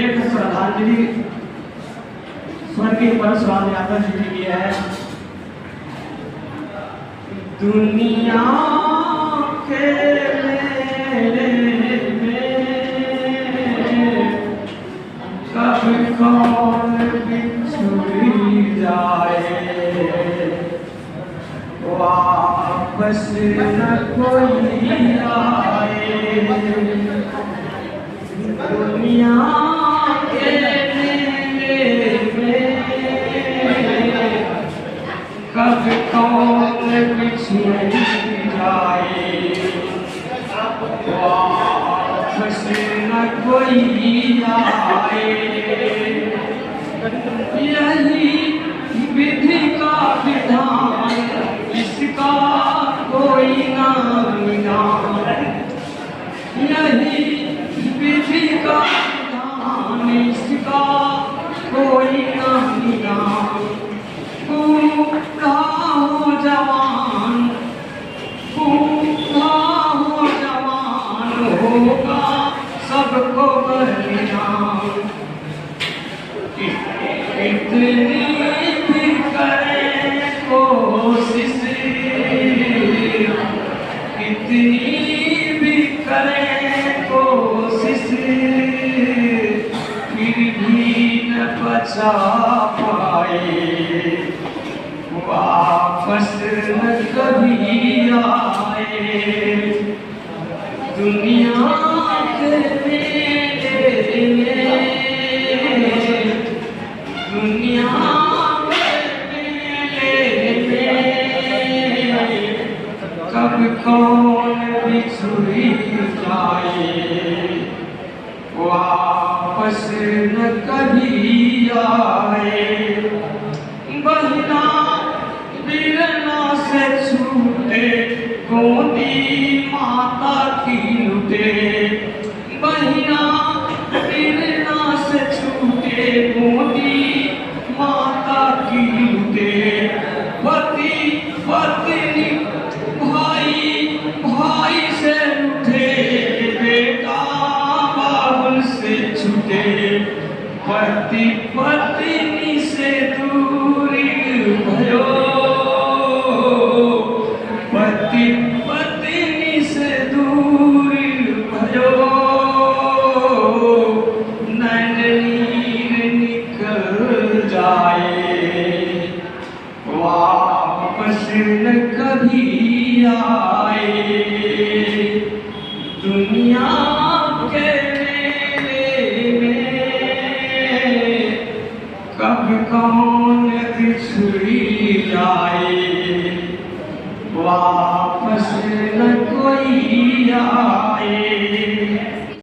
एक श्रद्धांजलि स्वर्गीय परशुराम यादव जी के लिए है। दुनिया के मेले में कब कौन बिछुड़ जाए, वापस न कोई आए। दुनिया के मेले में कब कौन बिछुड़ जाए, वापस न कोई आए। यही विधि का विधान, इसका कोई नाम जाने। यही विधि का विधान, इसका कोई नाम जाने। बूढ़ा हो जवान, बूढ़ा हो जवान, होगा सबको बलिदान। इतनी भी करें कोशिश, इतनी भी करें कोशिश, फिर भी न बचा पाए, वापस न कभी आए। दुनिया के मेले में, दुनिया के मेले में कब कौन बिछुड़ जाए, वापस न कभी आए। बहिना बिरना से छूटे, गोदी माता की लुटे। बहिना बिरना से छूटे, गोदी माता की लुटे। पति पत्नी भाई भाई से रूठे, बेटा बाबुल से छूटे। पति पत्नी से दूरी भयो, पति पत्नी से दूरी भयो। नैन नीर निकल जाए, वापस न कभी आए। दुनिया के मेले में कब कौन बिछुड़ जाए, वापस न कोई आए।